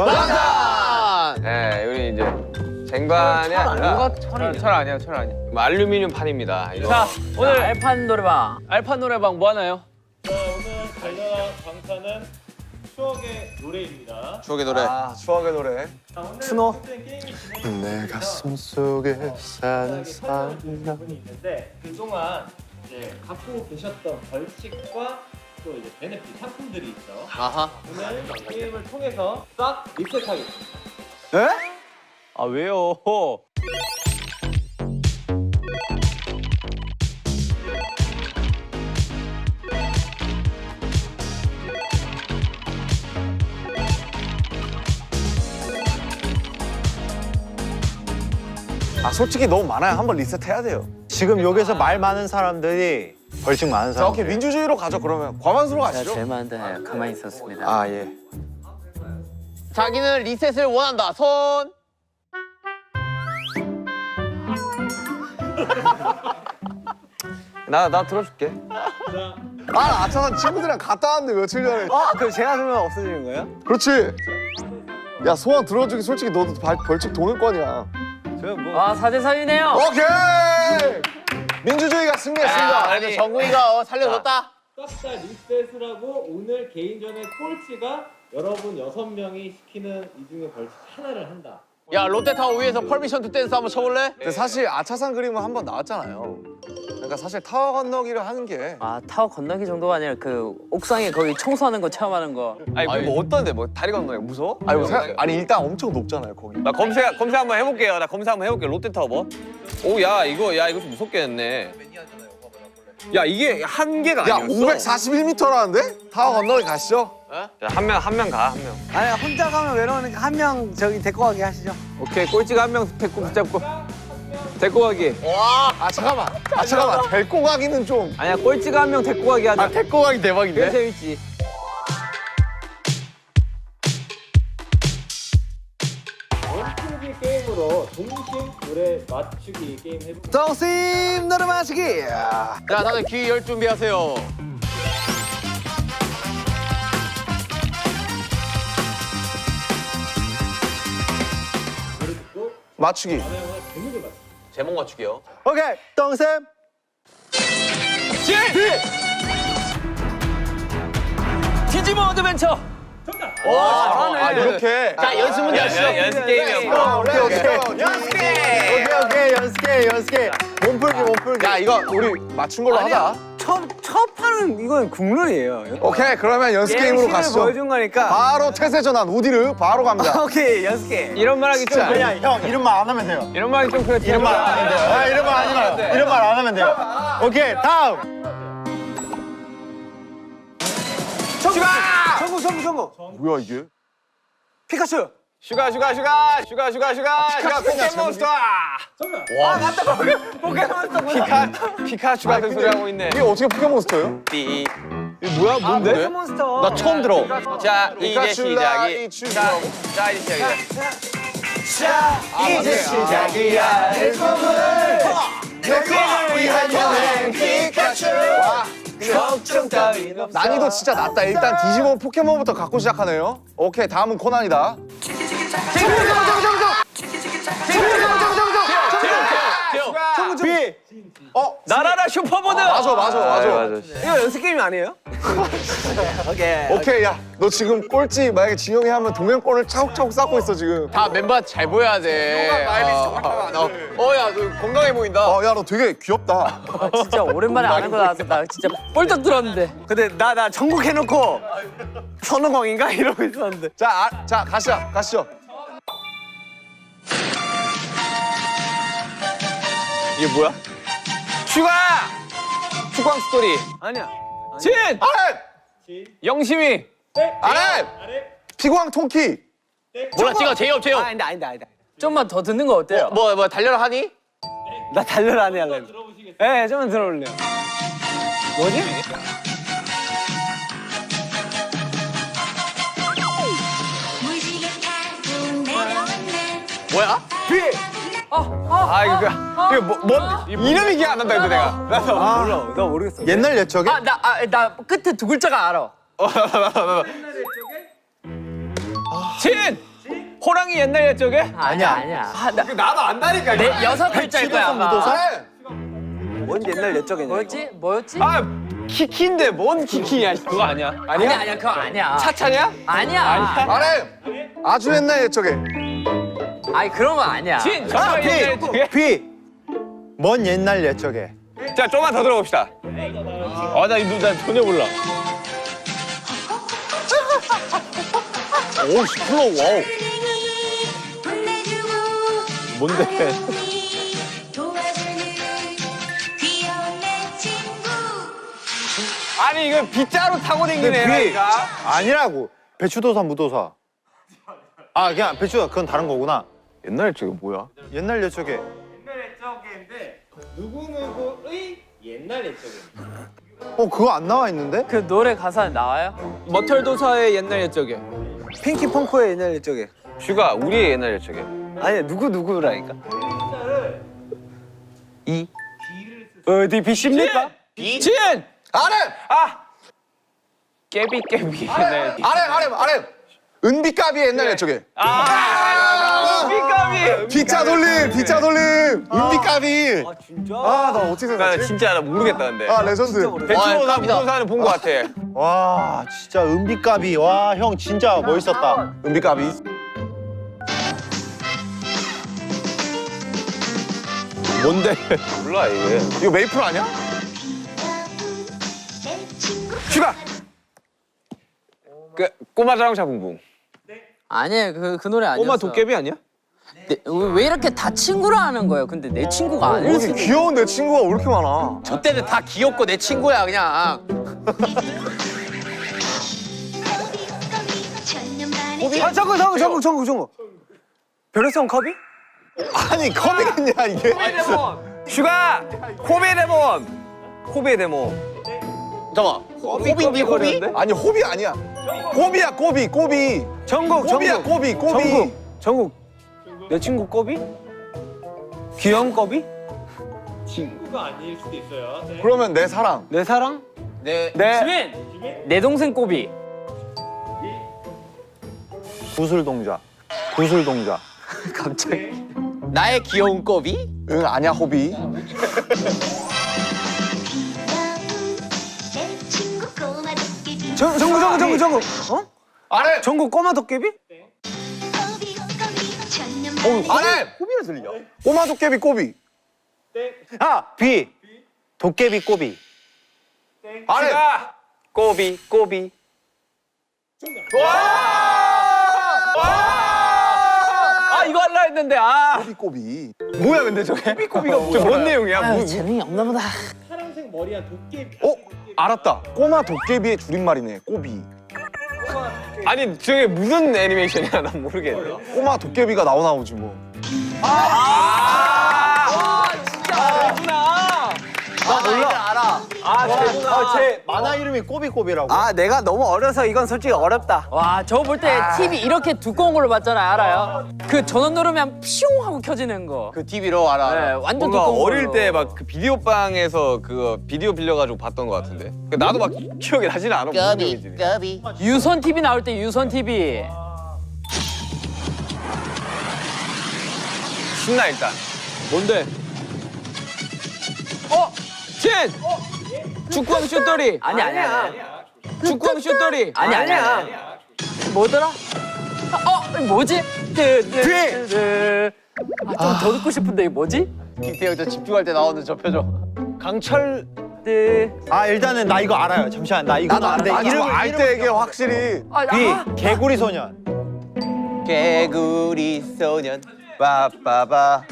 방탄! 네, 우리 이제 쟁반이 아니라 철 아니야, 철 아니야. 알루미늄 판입니다. 이거. 자, 오늘 알판 노래방. 알판 노래방 뭐 하나요? 오늘 달려라 방탄은 추억의 노래입니다. 추억의 노래. 추억의 노래. 자, 오늘 추노. 게임이 내 가슴 속에 사는 사람. 부분이 있는데 그동안 이제 갖고 계셨던 벌칙과 또 이제 베네핏 상품들이 있죠. 아하. 오늘 게임을 통해서 싹 리셋하겠습니다. 아, 왜요? 솔직히 너무 많아요. 한번 리셋해야 돼요. 지금 여기서 말 많은 사람들이 벌칙 많은 자, 사람. 오케이. 민주주의로 가죠, 그러면. 과반수로 제가 가시죠. 제일 많은데 가만히 있었습니다. 아, 예. 자기는 리셋을 원한다. 손. 나 들어줄게. 아차산 친구들이랑 갔다 왔는데 며칠 전에. 그럼 제가 들면 없어지는 거예요? 그렇지. 야, 소원 들어주기 솔직히 너도 벌칙 도는권이야. 제가 뭐. 아 4대3이네요. 오케이! 민주주의가 승리했습니다. 그래도 정국이가 살려줬다. 싹 다 리셋을 하고 오늘 개인전의 꼴찌가 여러분 6명이 시키는 이 중에 벌칙 하나를 한다. 야, 롯데타워 위에서 퍼미션 투 댄스 한번 쳐볼래? 근데 사실 아차산 그림은 한 번 나왔잖아요. 그러니까 사실 타워 건너기를 하는 게. 아 타워 건너기 정도가 아니라 그 옥상에 거기 청소하는 거 체험하는 거. 아니, 뭐 어떤데? 뭐 다리 건너기 무서워? 아니 일단 엄청 높잖아요, 거기. 나 검색 한번 해볼게요. 나 검색 한번 해볼게. 롯데타워 뭐? 오, 야 이거 좀 무섭게 했네. 야, 이게 한계가 야, 아니었어. 541m라는데? 타워 건너기 가시죠. 한 명 가. 아니 혼자 가면 외로우니까 한 명 저기 데리고 가게 하시죠. 오케이, 꼴찌가 한 명 데리고 붙잡고. 데리고 가기. 잠깐만. 데리고 가기는 좀. 아니야, 꼴찌가 한 명 데리고 가기 하자. 데리고 가기 대박인데? 그게 재밌지. 원투기 게임으로 동심 노래 맞추기 게임 해볼게요. 동심 노래 마시기. 자, 다들 귀 열 준비하세요. 노래 듣고 맞추기. 방향을 제목을 맞추기. 제목 맞추기요. 오케이 동심. 디지몬 어드벤처. 아, 이렇게. 자, 연습은 연습 게임이었고. 오케이. 연습 게임. 몸풀기. 야, 이거 우리 맞춘 걸로 하자. 첫 판은 이건 국룰이에요. 오케이, 그러면 연습 게임으로 가시죠. 보여준 거니까. 바로 태세 전환 우디르 바로 갑니다. 오케이 연습 게임. 이런 말 하기 좀 진짜. 그래. 형 이름만 안 하면 돼요. 이런 말 하기 좀 그래. 이름만 안 하면 돼요. 이름만 하지 마요. 이름만 안 하면 돼요. 오케이 다음. 정구. 뭐야 이게? 피카츄. 슈가 포켓몬스터. 정답! 피카츄 같은 소리 하고 있네. 이게 어떻게 포켓몬스터예요? 띠. 이게 뭐야? 뭔데? 포켓몬스터. 나 처음 들어. 자, 이제 피카츄라 시작이. 이 추리라고? 자, 이제 시작이다. 이제 시작이야. 너를 위한 여행 피카츄. 걱정 따윈 없어. 난이도 진짜 낮다. 일단 디지몬 포켓몬부터 갖고 시작하네요. 오케이, 다음은 코난이다. 비. 나라라 슈퍼보드. 맞아. 이거 연습 게임이 아니에요? 오케이. 오케이, 야, 너 지금 꼴찌 만약에 진영이 하면 동행권을 차곡차곡 쌓고 있어 지금. 다 멤버 잘 보여야 돼. 야, 너 건강해 보인다. 야, 너 되게 귀엽다. 아, 진짜 오랜만에 아는 거 나와서 나 진짜 뻘떡 들었는데. 근데 나 전국 해놓고 선우광인가 이러고 있었는데. 자, 가시죠. 이게 뭐야? 슈가! 축광 스토리. 아니야. 진. 아래! 영심이. 아래! 아래! 피구왕 통키. 몰라, 제이홉. 아니다. 좀만 더 듣는 거 어때요? 뭐 달려라 하니? 나 달려라 안 해 할래. 들어보시겠어요? 예, 좀만 들어올래요. 뭐지? 무지개 타고 내려왔네. 뭐야? 이거 이름이 기억 안 난다 근데 내가. 몰라. 나 모르겠어. 옛날 옛적에? 나 끝에 두 글자가 알아. 진. 호랑이 옛날 옛적에? 아니야. 아, 나도 안다니까. 내 6글자일 거야 아마. 뭔 옛날 옛적이냐? 뭐였지? 아 키키인데 뭔 키키야? 그거 아니야? 아니야 그거 아니야. 차차냐? 아니야. 아래 아주 옛날 옛적에. 아니 그런 거 아니야. 진 정말 옛날 옛적에? 비. 먼 옛날 옛적에. 자 좀만 더 들어봅시다. 아나 전혀 몰라. 오씨 플로우 와우. 혼내주고 뭔데? 도와주는 귀여운 내 친구. 아니 이거 빗자루 타고 다니는 애라니까. 아니라고. 배추도사 무도사. 아 그냥 배추도사 그건 다른 거구나. 옛날 옛적에 뭐야? 옛날 옛적에. 옛날 옛적인데 누구누구의 옛날 옛적입니다. 그거 안 나와 있는데? 그 노래 가사 나와요? 머털도사의 옛날 옛적에. 핑키펑크의 옛날 옛적에. 슈가 우리의 옛날 옛적에. 아니 누구라니까. 글자를 이. B를 쓰세요. 어디 비십니까? 진! 아래 깨비 옛날. 아래. 은비까비의 옛날 옛적에. 은비까비. 비자 돌림. 은비까비. 아 진짜? 아 나 어떻게 나 생각하지? 진짜 나 모르겠다 근데. 아 레전드. 배추도사 무도사는 본 거 같아. 와 진짜 은비까비. 와 형 진짜 멋있었다. 은비까비. 뭔데? 몰라 이게. 이거 메이플 아니야? 내 친구. 슈가. 그 꼬마 자동차 붕붕. 아니에요 그 노래 아니었어. 꼬마 도깨비 아니야? 왜 이렇게 다 친구로 하는 거예요? 근데 내 친구가 아닐 여기 수도. 귀여운 내 친구가 왜 이렇게 많아? 저 때는 다 귀엽고 내 친구야 그냥. 아 정국. 별의성 컵이? 아니 커밍했냐 이게? 슈가 코베 데몬. 잠깐만. 호비니 호비? 아니 호비 아니야. 호비야 꼬비. 정국. 호비야 꼬비. 정국. 내 친구 꼬비? 귀여운 꼬비? 친구가 아닐 수도 있어요. 네. 그러면 내 사랑. 내 사랑? 네. 지민! 내 동생 꼬비. 구슬동자. 갑자기. 나의 귀여운 꼬비? 응 아니야 호비. 내 친구 꼬마 도깨비. 정국. 어? 아래. 정국 꼬마 도깨비? 꼬비 천년 만에. 아래. 꼬비라 들려. 꼬마 도깨비 꼬비. 땡. 아 비. 도깨비 꼬비. 땡. 아래. 꼬비. 아 이거 할라 했는데 꼬비. 뭐야 근데 저게? 꼬비가 뭐야? 저뭔 내용이야? 아유 재능이 없나 보다. 파란색 머리한 도깨비. 알았다. 꼬마 도깨비의 줄임말이네. 꼬비. 아니 저게 무슨 애니메이션이야? 난 모르겠네. 꼬마 도깨비가 나오지 뭐. 나 몰라. 알아. 제 만화 이름이 꼬비꼬비라고. 아 내가 너무 어려서 이건 솔직히 어렵다. 와 저 볼 때 TV 이렇게 두꺼운 걸로 봤잖아요. 알아요? 그 전원 누르면 피용 하고 켜지는 거. 그 TV로 알아. 네, 완전 뭔가 두꺼운 어릴 걸로. 때 막 그 비디오 방에서 그거 비디오 빌려가지고 봤던 것 같은데. 나도 막 기억이 나지는 않아. 무슨 내용인지. 유선 TV 나올 때 유선 TV. 신나 일단. 뭔데? 진! 축구왕 슛돌이. 아니야. 축구왕 슛돌이. 아니야. 뭐더라? 뭐지? 좀 더 듣고 싶은데 이게 뭐지? 김태형 저 집중할 때 나오는 저 표정. 강철. 아 일단은 나 이거 알아요. 잠시만 나 이거 아는데 이름 알때 이게 확실히. 비. 개구리 소년. 개구리 소년. 빠빠바.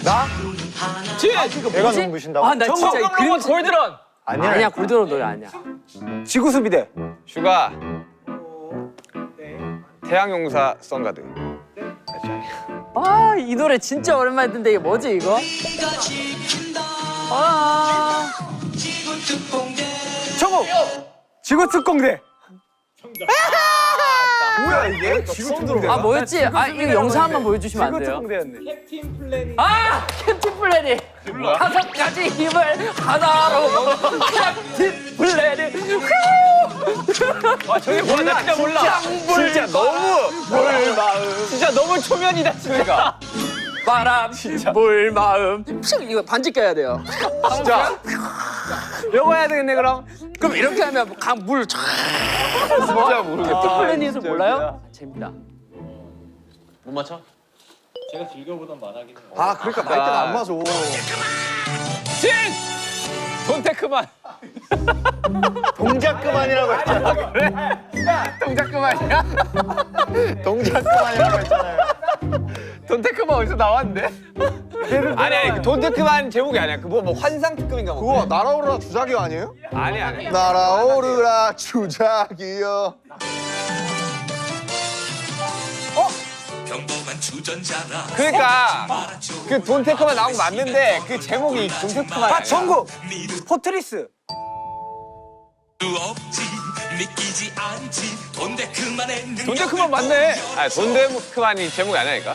나? 진! 애가 눈부신다고? 아 나 진짜 이 그림 골드런. 아니야 골드론 노래 아니야. 지구수비대. 슈가 태양용사 선가드. 아 이 노래 진짜 오랜만에 듣는데 이게 뭐지 이거? 아 정국. 지구특공대. 뭐야 이게? 지금 들어. 아 뭐였지? 아 이거 영상 한번 보여주시면 안 돼요? 지구특공대였네. 캡틴 플래닛. 아 캡틴 플래닛 5가지 힘을 하나로 캡틴 플래닛 아 저게 뭐야? 나 진짜 몰라. 진짜 너무 진짜 너무 초면이다 진짜. 바람, 물, 마음. 이거 반지 껴야 돼요. 진짜. 요거 해야 되겠네 그럼. 그럼 이렇게 하면 물 쫙. 진짜 모르겠다. 플래닛을 몰라요? 재밌다. 못 맞춰? 제가 즐겨보던 만화긴 해요. 아 그러니까 말대가 안 맞아. 진! 돈테크만. 동작 그만이라고 했잖아. 동작 그만이야? 동작 그만이라고 했잖아요. 돈테크만 어디서 나왔는데? 아니 그 돈테크만 제목이 아니야. 그 뭐 환상 특급인가 뭐. 그거 날아오르라 주작이 아니에요? 아니. 날아오르라 주작이여. 평범한 주전자라 그러니까 그 돈테크만 나온 거 맞는데 그 제목이 돈테크만. 아 전국. 포트리스. 수 없지 믿기지 않지 돈데크만의 능력 돈테크만 맞네. 아 돈테크만이 제목이 아니라니까.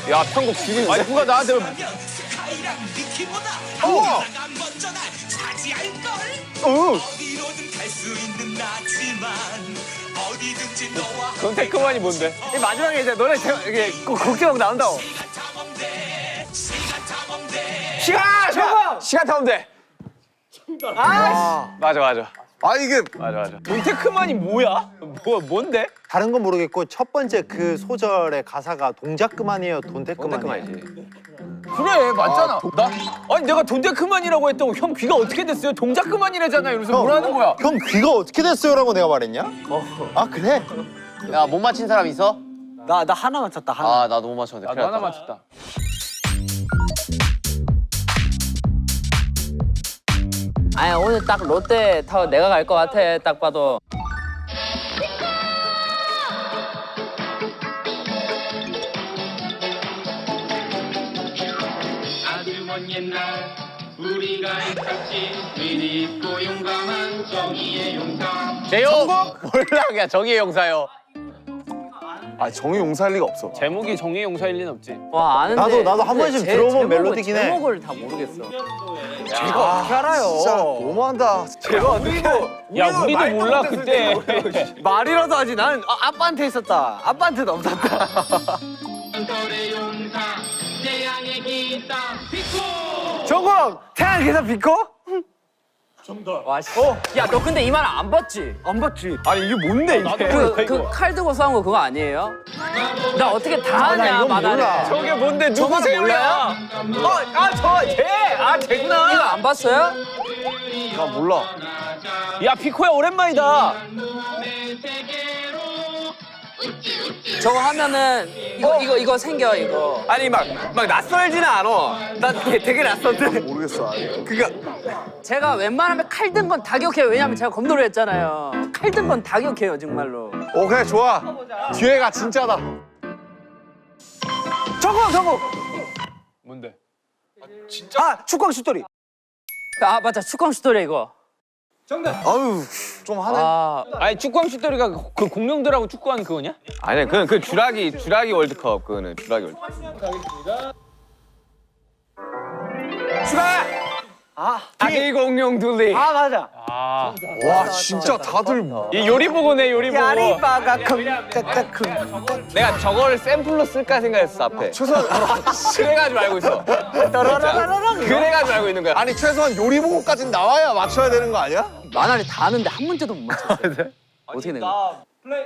야 편곡 죽이는데. 아니 누가 나한테 스카이랑 니키보다 나가 먼저 날 차지할걸 어디로든 갈 수 있는 나지만 어디든지 너와 돈테크만이 뭔데? 이 마지막에 이제 노래 이게 곡제목 나온다고. 시간 탐험대. 아 맞아. 아 이게 맞아. 돈테크만이 뭐야? 뭔데? 다른 건 모르겠고 첫 번째 그 소절의 가사가 동작 그만이에요. 돈택 그만이에요. 돈테크만이지. 그래 맞잖아. 아니 내가 돈테크만이라고 했다고 형 귀가 어떻게 됐어요? 동작 그만이래잖아. 이러면서 뭐라는 거야? 형 귀가 어떻게 됐어요라고 내가 말했냐? 아 그래? 야 못 맞힌 사람 있어? 나 하나 맞췄다. 하나. 아 나도 못 맞췄는데. 나도 하나 맞췄다. 아니 오늘 딱 롯데 타워 내가 갈 것 같아. 딱 봐도. 아주 먼 옛날 우리가 있었지 의리 있고 용감한 정의의 용사 제요? 몰라 그냥 정의의 용사요. 아 정의 용사할 리가 없어. 제목이 정의 용사일 리는 없지. 와 아는데. 나도 한 번씩 근데 들어본 제목을, 멜로디긴 해. 제목을 다 모르겠어. 제가 어떻게 알아요? 진짜 너무한다. 제가 우리도 우리도 몰라 그때. 말이라도 하지. 나는 아빠한테 있었다. 아빠한테도 없었다. 전설의 용사 태양의 기사 비코 조국 태양 기사 비코? 와 씨. 야 너 근데 이 말 안 봤지? 안 봤지. 아니 이게 뭔데 이게? 그 칼 들고 싸운 거 그거 아니에요? 나 어떻게 다 하냐 만화를. 저게 뭔데 누구세요? 몰라요? 쟤구나. 이거 안 봤어요? 나 몰라. 야 피코야 오랜만이다. 저거 하면은 이거 생겨 이거. 아니 막 낯설지는 않아. 나 되게 낯선데. 모르겠어. 그니까 제가 웬만하면 칼 든 건 다 기억해요. 왜냐면 제가 검도를 했잖아요. 칼 든 건 다 기억해요 정말로. 오 그래 좋아. 뒤에가 진짜다. 저거. 뭔데? 아 축광 슛돌이. 아 맞아 축광 슛돌이 이거. 아유 좀 하네. 아니 축구왕 슛돌이가 그 공룡들하고 축구하는 그거냐? 아니 그 주라기 월드컵 그거는 주라기 월드컵. 아기 공룡 둘리. 아 맞아. 와 진짜 다들 이 요리 보고네 요리 보고. 야리바가 내가 저거를 샘플로 쓸까 생각했어 앞에. 최소한 그래가지고 알고 있어. 그래가지고 알고 있는 거야. 아니 최소한 요리 보고까지는 나와야 맞춰야 되는 거 아니야? 만화를 다 아는데 한 문제도 못 맞췄어. 어떻게 된 거야? 플레이.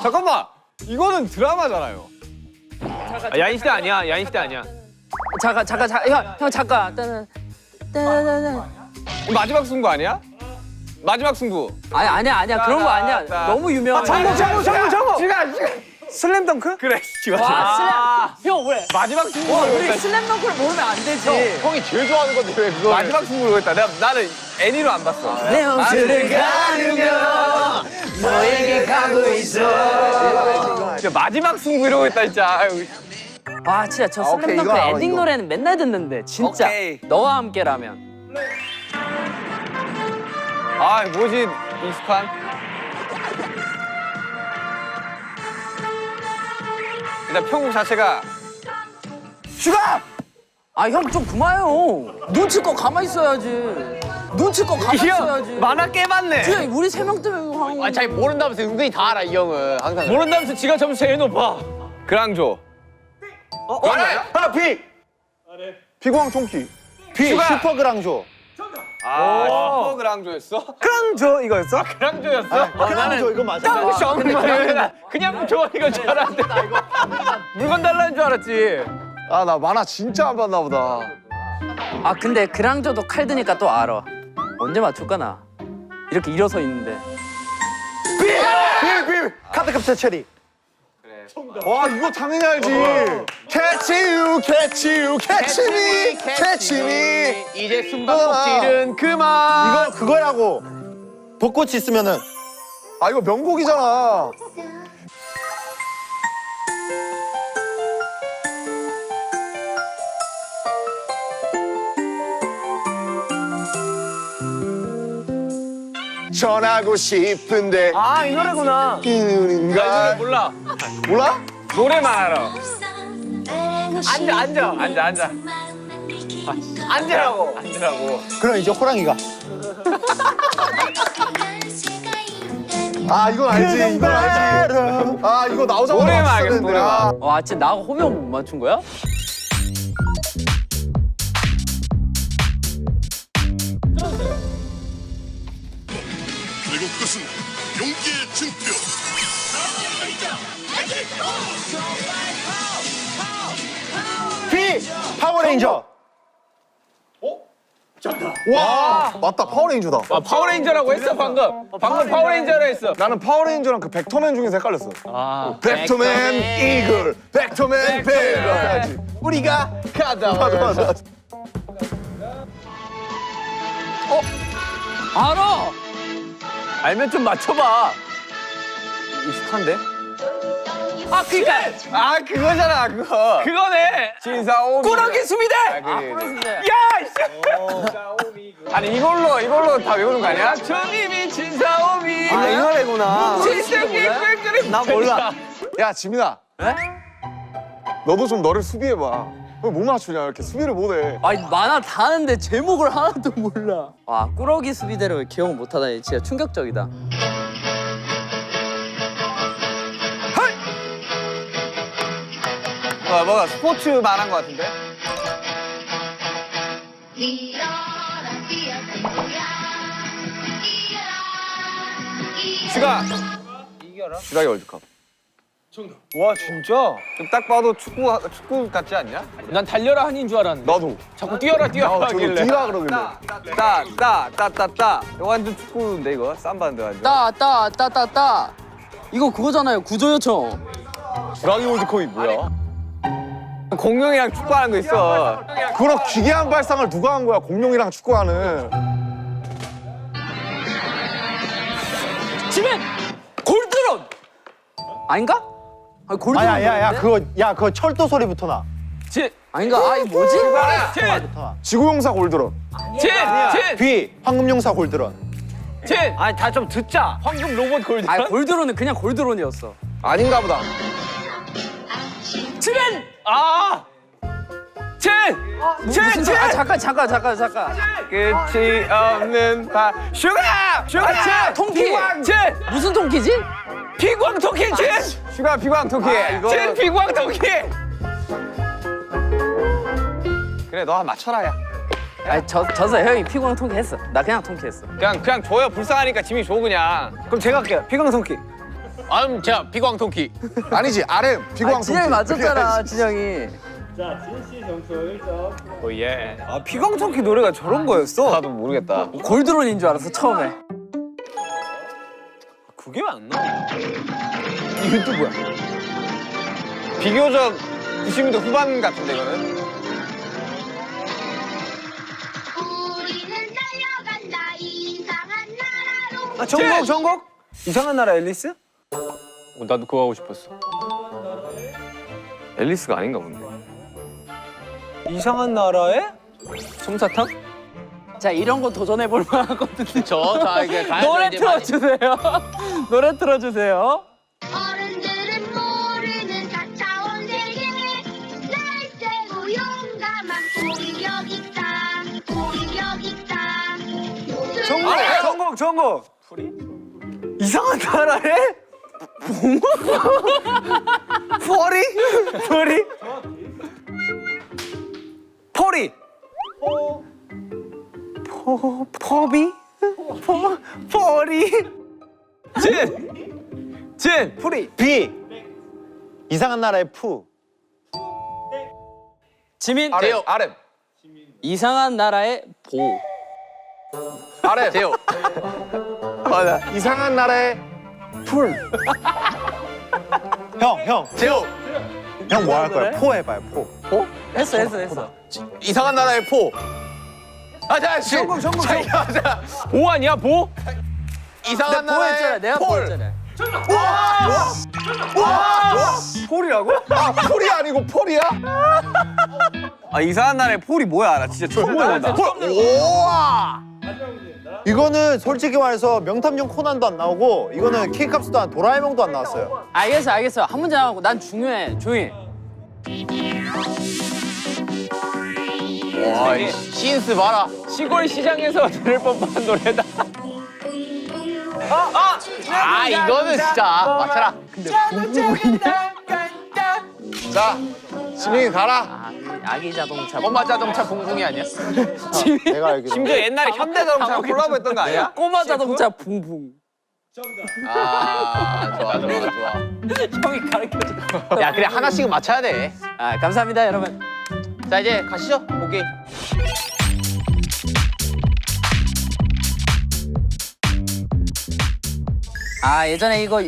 잠깐만. 이거는 드라마잖아요. 야인 시대 아니야. 야인 시대 아니야. 잠깐 형 잠깐. 따는. 마지막 승부 아니야? 마지막 승부. 아니야 그런 거 아니야. 너무 유명해. 정국. 슬램덩크? 그래. 와 슬램. 형 왜? 마지막 승부. 우리 슬램덩크를 모르면 안 되지. 형이 제일 좋아하는 건데 왜 그거? 마지막 승부로 했다. 나는 애니로 안 봤어. 내 옷을 가르며 너에게 가고 있어. 진짜 마지막 승부 이러고 있다 진짜. 아유. 와 진짜 저 오케이, 슬램덩크 이거 알아, 엔딩 이거. 노래는 맨날 듣는데 진짜. 오케이. 너와 함께라면. 아 뭐지 익숙한. 일단 편곡 자체가 아 형 좀 그만해요. 눈치껏 가만히 있어야지. 눈치껏 가봤어야지. 만화 깨봤네. 그냥 우리 3명 때문에 하는 거. 아, 자기 모른다면서 은근히 다 알아, 이 형은. 항상. 모른다면서 지가 점수 제일 높아. 그랑조. 하나 비. 비광 통키. 비 슈퍼 그랑조. 아, 슈퍼 그랑조였어? 그랑조 이거였어? 그랑조였어? 그랑조 이거 맞아. 그냥 좋아 이거 줄 알았는데. 물건 달라는 줄 알았지. 아 나 만화 진짜 안 봤나 보다. 아 근데 그랑저도 칼 드니까 또 알아. 언제 맞출까 나? 이렇게 일어서 있는데. 비. 카드캡처 체리. 와 이거 당연히 알지. Catch me. 이제 숨바꼭질은 그만. 이거 그거라고. 벚꽃이 있으면은 아 이거 명곡이잖아. 전하고 싶은데 아, 이 노래구나. 이 눈인가 몰라. 몰라? 노래만 알아. 앉아. 앉으라고. 그럼 이제 호랑이가. 아 이건 알지. 이건 알지. 아 이거 나오자마자 노래만 맞췄어야 알겠어, 되는데. 노래만. 와 진짜 나하고 호명 못 맞춘 거야? 그리고 그것은 용기의 증표. 비 파워레인저. 와 맞다 파워레인저다. 아, 파워레인저라고 했어 방금. 방금 파워레인저라 했어. 나는 파워레인저랑 그 벡터맨 중에서 헷갈렸어. 벡터맨 이글, 벡터맨 베일. 우리가 가다. 맞아. 알아. 알면 좀 맞춰봐. 익숙한데? 아, 그니까. 아, 그거잖아, 그거. 그거네. 진사오미. 꾸러기 수비대. 야, 이씨. 아니, 이걸로 다 외우는 거 아니야? 주님이 진사오미. 아, 이 노래구나. 나 몰라. 야 지민아. 너도 좀 너를 수비해봐. 왜 못 맞추냐 이렇게 수비를 못해. 아니 만화 다 하는데 제목을 하나도 몰라. 와 꾸러기 수비대로 기억을 못하다니 진짜 충격적이다. 뭐가 스포츠 말한 거 같은데? 슈가. 슈가이 월드컵. 와, 진짜? 딱 봐도 축구 같지 않냐? 난 달려라 한인 줄 알았는데. 나도. 자꾸 뛰어라 저도 하길래. 뛰라 그러길래. 따. 이거 완전 축구인데 이거 쌈바인데 완전. 따 이거 그거잖아요 구조 요청. 슈가이 월드컵이 뭐야? 공룡이랑 축구하는 거 있어. 그런 기괴한 발상을 누가 한 거야? 공룡이랑 축구하는. 지민 골드론 아닌가? 아니 골드론. 아야 그거 철도 소리부터 나. 아닌가? 아 이거 뭐지? 부터 나. 지구용사 골드런. 비 황금용사 골드런. 아니 다 좀 듣자. 황금 로봇 골드. 아 골드론은 그냥 골드론이었어. 아닌가 보다. 지민 아! 무슨 아 잠깐. 끝이 없는 슈가! 통키. 무슨 통키지? 피광 토끼 슈가 피광 토끼. 피광 토끼. 그래 너 한 맞춰라 야. 아니 져서 형이 피광 통키 했어. 나 그냥 통키 했어. 그냥 줘요. 불쌍하니까 짐이 줘 그냥. 그럼 제가 할게요. 피광 토끼. 제가 피광 토끼. 아니지 RM 비광. 진영이 맞췄잖아 진영이. 자, 진씨 점수 1점. 오예. 아 피광 토끼 노래가 저런 거였어? 나도 모르겠다. 골드론인 줄 알았어 처음에. 그게 안 나와. 이게 또 뭐야? 비교적 90년대 후반 같은데 이거는? 우리는 달려간다 이상한 나라로. 아 전곡? 이상한 나라 앨리스? 나도 그거 하고 싶었어. 앨리스가 아닌가 본데. 이상한 나라에? 솜사탕? 자 이런 거 도전해볼 만하거든요. 자, 이게 노래 틀어주세요. 노래 틀어주세요. 어른들은 모르는 4차원 세계 날쌔고 용감한 고인력 있다 고인력 있다 정국. 이상한 나라에 봉? 포리? 포리? 포리. 포비? 포리? 진. 포리. B. 이상한 나라의 푸. 지민. 아래 아래 이상한 나라의 보. 아래 대요. 맞아. 이상한 나라의 풀. 형. 제요. 형 뭐 할 거야? 포 해봐요, 포. 했어. 이상한 나라의 포. 자, 정국. 자, 보 아니야 보? 이상한 나라의 내가 폴. 보였잖아. 폴이라고? 아 폴이 아니고 폴이야? 아 이상한 나라의 폴이 뭐야? 나 진짜 처음 본다. 우와. 이거는 솔직히 말해서 명탐정 코난도 안 나오고 이거는 키값도 안 도라에몽도 안 나왔어요. 알겠어. 한 문제 하고 난 중요해. 조용히. 와, 이 신스 봐라. 시골 시장에서 들을 법한 노래다. 이거는 진짜 맞춰라. 자, 지민이 가라. 아기 자동차. 엄마 자동차 붕붕이 아니야? 내가 알기로. 심지어 옛날에 현대자동차랑 콜라보했던 거 아니야? 꼬마 자동차 붕붕. 좋아. 형이 가르쳐줘. 야, 그래 하나씩은 맞춰야 돼. 아 감사합니다 여러분. 자, 이제 가시죠. 오케이. 아 예전에 이거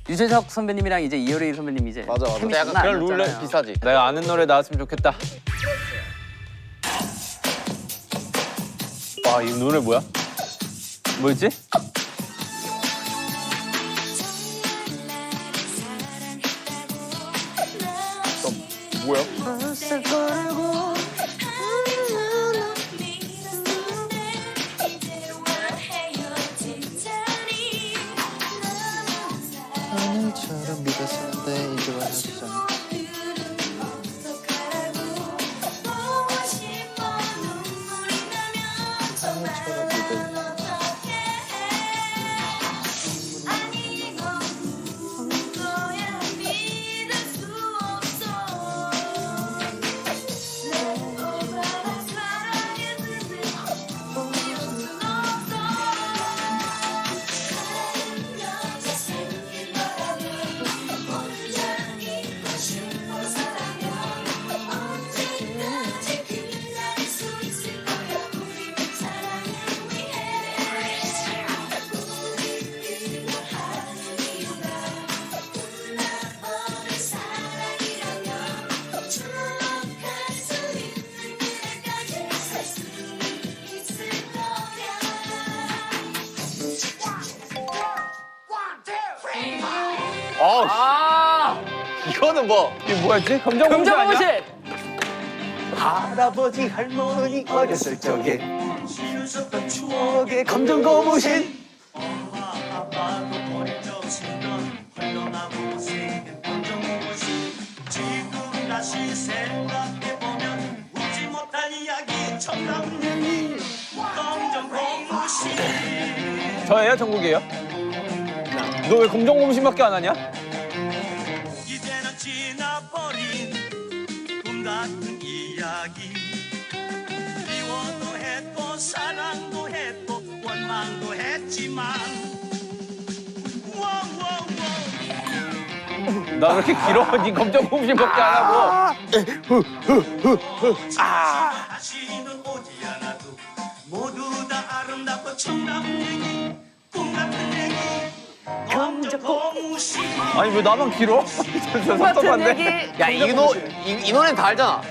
유재석 선배님이랑 이제 이효리 선배님 이제 맞아. 케미 약간 장난 그런 룰은 아니었잖아요. 비슷하지. 내가 아는 노래 나왔으면 좋겠다. 와, 이 노래 뭐야? 뭐였지? 하늘처럼 믿었었는데 이제 와서잖아. 이거는 뭐? 이게 뭐였지? 검정고시 아니야? 금정고시. 할아버지 할머니 어렸을 적에 추억의 감정 고무신. 저예요? 정국이에요? 너 왜 검정고무신밖에 안 하냐? 이제는 지나버린 꿈 같은 이야기 미워도 했고 사랑도 했고 원망도 했지만 나 왜 이렇게 길어? 네 검정고무신밖에 안 하고. 다시는 오지 않아도 모두 다 아름답고 청담 얘기 꿈 같은 얘기 검정 고무신 아니 왜 나만 길어? 진짜 섭섭한데? 야, 이 노래는 다 알잖아.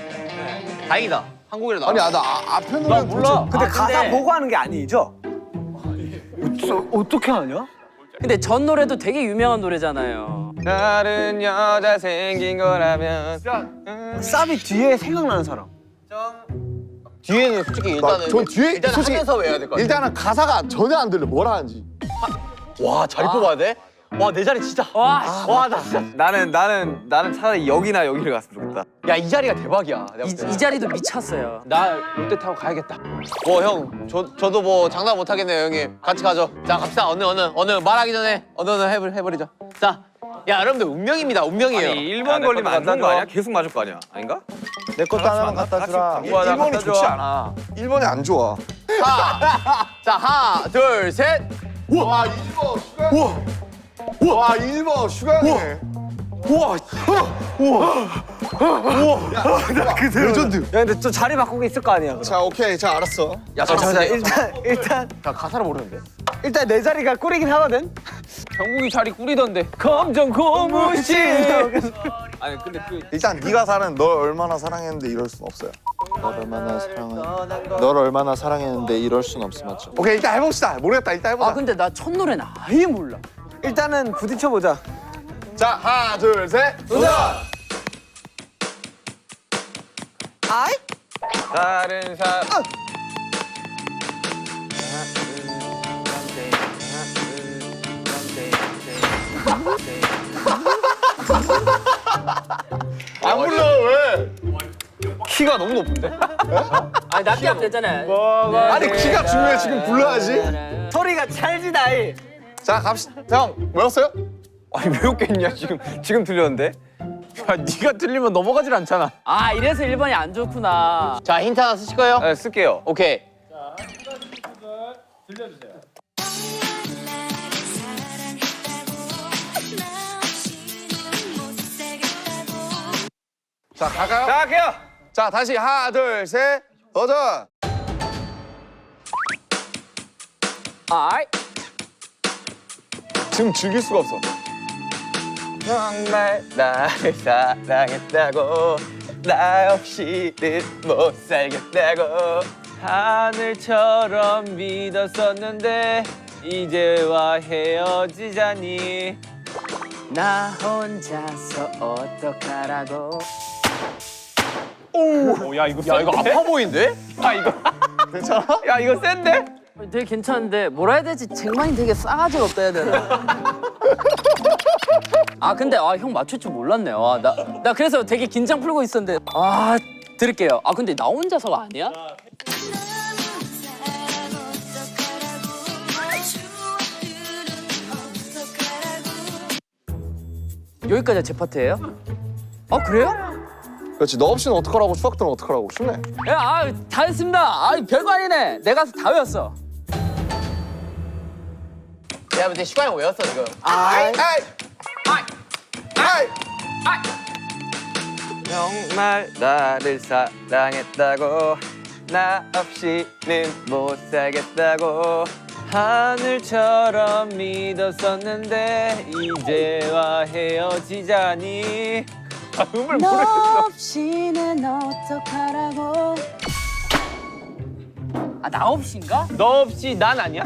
다행이다. 한국이라도 아니 알아. 나 앞에 나 노래 몰라. 근데 가사 보고 하는 게 아니죠? 어떻게 하냐? 근데 전 노래도 되게 유명한 노래잖아요. 다른 여자 생긴 거라면. 사비 뒤에 생각나는 사람. 뒤에는 솔직히 일단은 저 뒤에 일단 솔직히 하면서 외워야 될 것 같아. 일단은 가사가 전혀 안 들려. 뭘 하는지. 와, 잘 뽑아야 돼? 와 내 자리 진짜. 와, 나 진짜. 나는 차라리 여기나 여기를 갔으면 좋겠다. 야 이 자리가 대박이야. 내가 볼 때. 이 자리도 미쳤어요. 나 롯데타워 가야겠다. 형, 저도 뭐 장난 못 하겠네요, 형님. 같이 가죠. 자, 갑시다. 어느 말하기 전에 어느 해버리죠. 자, 야, 여러분들 운명입니다. 운명이에요. 아니, 1번 걸리면 안 좋은 거 아니야? 계속 맞을 거 아니야? 아닌가? 내 것도 하나만 갖다 주라. 일본이 좋지 않아. 일본이 안 좋아. 자, 하나, 둘, 셋. 와 1번 슈가네. 와 1번 슈가네. 나 그대로. 레전드. 야, 근데 또 자리 바꾸고 있을 거 아니야. 자 오케이 자 알았어. 야, 자, 일단 자, 가사를 모르는데. 일단 내 자리가 꿀이긴 하거든. 경국이 자리 꾸리던데. 검정 고무신. 아니 근데 그 일단 네가 사는 널 얼마나 사랑했는데 이럴 순 없어요. 널 얼마나 사랑했는데 이럴 순 없어 맞죠? 오케이 일단 해봅시다. 모르겠다. 일단 해보자. 아, 근데 나 첫 노래는 아예 몰라. 일단은 부딪혀 보자. 자 하나 둘 셋. 도전. 아이? 다른 사람. 안 불러 왜? 키가 너무 높은데? 아니, 낮게 하면 되잖아. 아니 키가 중요해 지금 불러야지. 소리가 찰지다이. 자 갑시다. 형 뭐였어요? 아니 왜 웃겠냐 지금 들렸는데? 야 네가 들리면 넘어가질 않잖아. 아, 이래서 1번이 안 좋구나. 자, 힌트 하나 쓰실 거예요? 네 쓸게요. 오케이. 들려주세요. 자 갈까요? 자 갈게요. 자 다시 하나 둘 셋. 도전. 아이? 지금 즐길 수가 없어. 정말 나를 사랑했다고 나 없이는 못 살겠다고 하늘처럼 믿었었는데 이제와 헤어지자니 나 혼자서 어떡하라고. 야 이거 아파 보이는데? 야 이거 괜찮아? 야 이거 센데? 되게 괜찮은데 뭐라 해야 되지? 쟁반이 되게 싸가지가 없다 해야 되나? 아, 근데 형 맞출 줄 몰랐네. 나 그래서 되게 긴장 풀고 있었는데 들을게요. 아, 근데 나 혼자서가 아니야? 여기까지가 제 파트예요? 아, 그래요? 그렇지. 너 없이는 어떡하라고 추억들은 어떡하라고 쉽네. 야, 다 했습니다. 별거 아니네. 내가 다 외웠어. 야, 근데 슈가 형 왜였어, 지금? 아이. 정말 나를 사랑했다고 나 없이는 못 살겠다고 하늘처럼 믿었었는데 이제와 헤어지자니 음을 너 모르겠어. 없이는 어떡하라고. 나 없인가? 너 없이 난 아니야?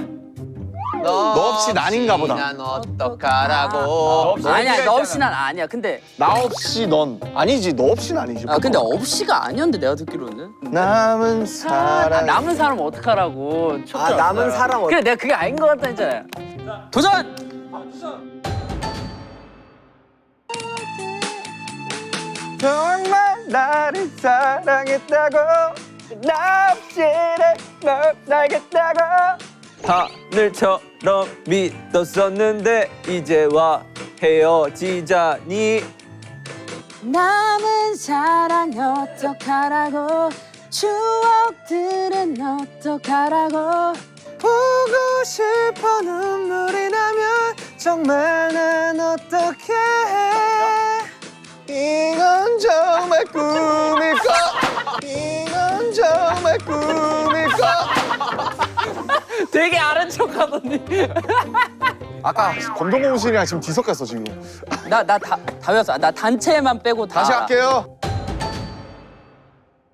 너 없이 난인가 보다. 난 어떡하라고. 아니야, 너 없이 난 아니야. 근데 나 없이 넌 아니지. 너 없이는 아니지. 근데 없이가 아니었는데 내가 듣기로는. 남은 사랑. 남은 사람 어떡하라고. 남은 사람 그래, 내가 그게 아닌 것 같다 했잖아요. 도전! 정말 나를 사랑했다고 나 없이는 못 살겠다고 하늘처럼 믿었었는데 이제와 헤어지자니 남은 사랑 어떡하라고. 추억들은 어떡하라고. 보고 싶어 눈물이 나면 정말 난 어떡해 이건 정말 꿈일까 이건 정말 꿈일까 되게 아는 척하더니. 아까 검정고무신이랑 지금 뒤섞였어 지금. 나 다 외웠어. 나 단체만 빼고 다. 다시 할게요.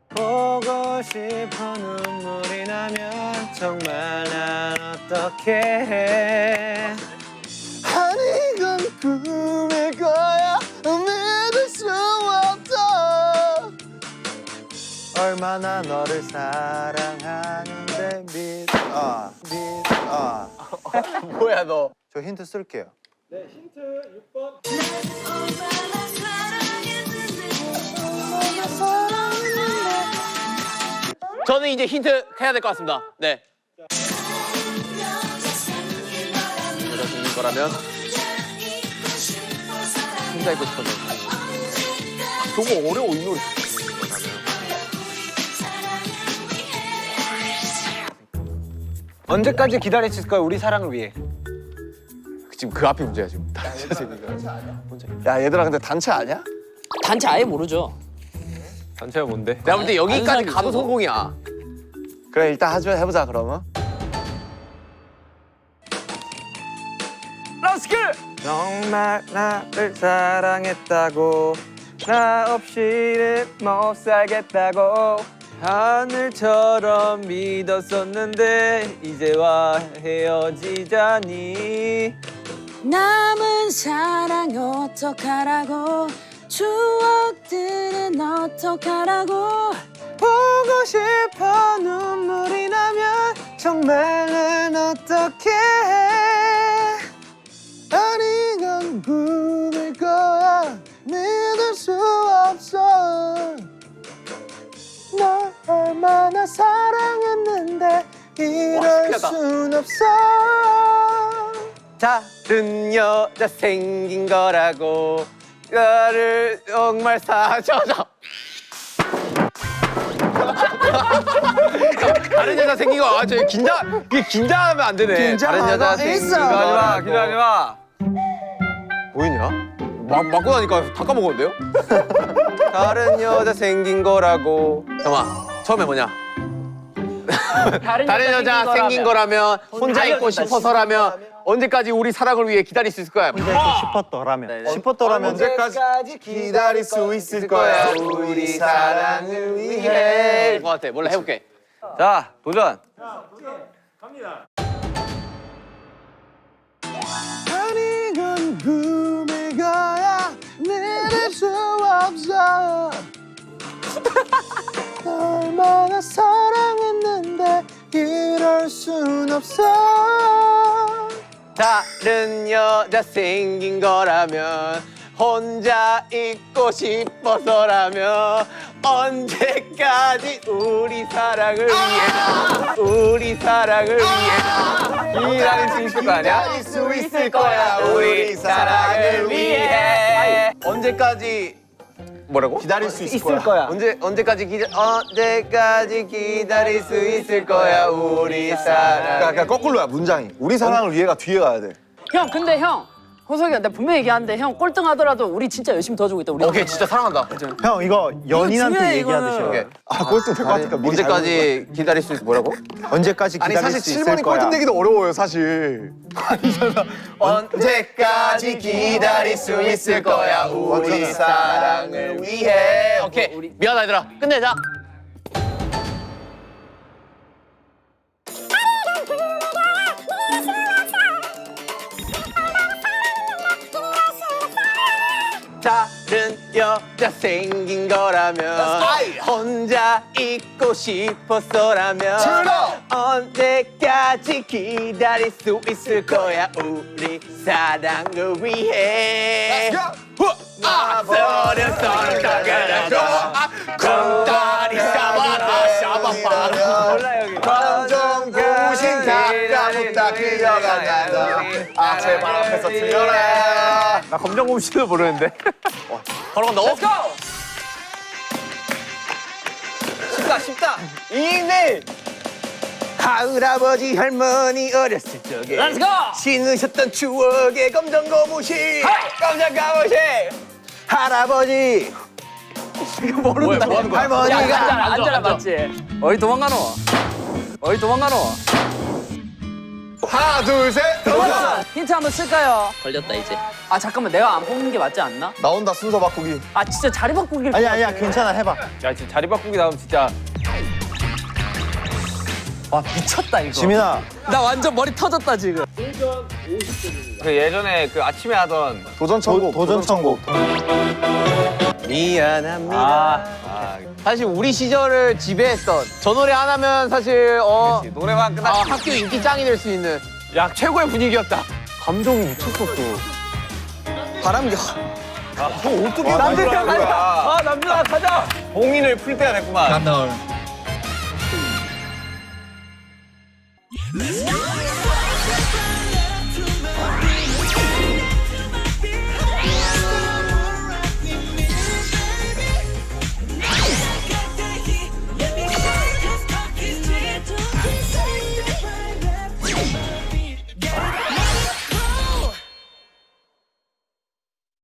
보고 싶어 눈물이 나면 정말 난 어떡해 아니 이건 꿈일 거야 믿을 수 없어. 얼마나 너를 사랑하는데 뭐야, 너. 저 힌트 쓸게요. 네, 힌트 6번. 저는 이제 힌트 해야 될 것 같습니다. 네. 여자 생긴 거라면 혼자 있고 싶어서. 너무 어려워 이 노래. 언제까지 기다릴 수 있을까요? 우리 사랑을 위해. 지금 그 앞이 문제야 지금. 야 얘들아 근데 단체 아니야? 단체 아예 모르죠. 단체가 뭔데? 내가 볼 때 여기까지 사람이 가도 있어서. 성공이야. 그래 일단 해보자 그러면. 러스크! 정말 나를 사랑했다고 나 없이는 못 살겠다고 하늘처럼 믿었었는데 이제와 헤어지자니 남은 사랑 어떡하라고 추억들은 어떡하라고 보고 싶어 눈물이 나면 정말은 어떡해 아니 건 꿈일 거야 믿을 수 없어 널 얼마나 사랑했는데 이럴 순 없어 다른 여자 생긴 거라고 나를 정말 사줘서 다른 여자 생긴 거, 저 이게 긴장하면 안 되네. 다른 여자 생긴 거. 기다리지 마 보이냐? 맞고 나니까 다 까먹었는데요? 다른 여자 생긴 거라고 잠깐만, 처음에 뭐냐? 다른 여자 생긴 거라면 혼자 있고 싶어서라면 언제까지 우리 사랑을 위해 기다릴 수 있을 거야? 싶었더라면 언제까지 기다릴 수 있을 거야 우리 사랑을 위해. 것 같아. 몰라, 해볼게. 자 도전 갑니다. 아니 건 꿈일 거야 믿을 수 없어 얼마나 사랑했는데 이럴 순 없어 다른 여자 생긴 거라면 혼자 있고 싶어서라면 언제까지 우리 사랑을 위해 우리 사랑을 위해 기다릴 수 있을 거 아니야? 기다릴 수 있을 거야 우리 사랑을 위해 언제까지 뭐라고? 기다릴 수 있을 거야. 언제까지 기다릴 수 있을 거야 우리 사랑 그러니까 거꾸로야 문장이. 우리 사랑을 위해가 뒤에 가야 돼. 형 근데 형 호석이가 내가 분명히 얘기하는데 형 꼴등하더라도 우리 진짜 열심히 도와주고 있다 우리 오케이, 진짜 사랑한다. 형 이거 연인한테 중요해, 얘기하듯이 이거는. 오케이. 아 꼴등 될것 같으니까 미리 언제까지 기다릴 수 있을 뭐라고? 언제까지 아니 기다릴 사실 수 있을 7번이 거야. 꼴등 되기도 어려워요 사실. 언제까지 기다릴 수 있을 거야 우리 사랑을 위해 오케이, 미안하다 얘들아. 끝내자. 다른 여자 생긴 거라면 혼자 있고 싶어서라면 언제까지 기다릴 수 있을 거야 우리 사랑을 위해 버렸어 다리 샤바라 샤바바 검정 고신 가까웠다 그려간다. 아 제발 앞에서 들려라. 나 검정곰씨도 모르는데. 걸어간다. Let's go! 쉽다 이네 할아버지 할머니 어렸을 적에 Let's go! 신으셨던 추억의 검정 고무신 검정 고무신 할아버지 뭐야, 뭐 하는 거야? 할머니가 앉아라 맞지? 어디 도망가노? 어디 도망가노? 하나 둘 셋. 힌트 한번 쓸까요? 걸렸다 이제. 아 잠깐만 내가 안 뽑는 게 맞지 않나? 나온다 순서 바꾸기. 아 진짜 자리 바꾸기를. 아니야 괜찮아 해봐. 야 진짜 자리 바꾸기 나오면 진짜 와 미쳤다 이거. 지민아 나 완전 머리 터졌다 지금. 동전 50점입니다. 그 예전에 그 아침에 하던 도전 천국. 도전 천국. 미안합니다 사실 우리 시절을 지배했던 저 노래 하나면 사실 노래방 끝났지 학교 인기 짱이 될 수 있는 야 최고의 분위기였다. 감동이 미쳤었어. 바람기. 남준아 가자. 아 남준아 가자. 봉인을 풀 때가 됐구만.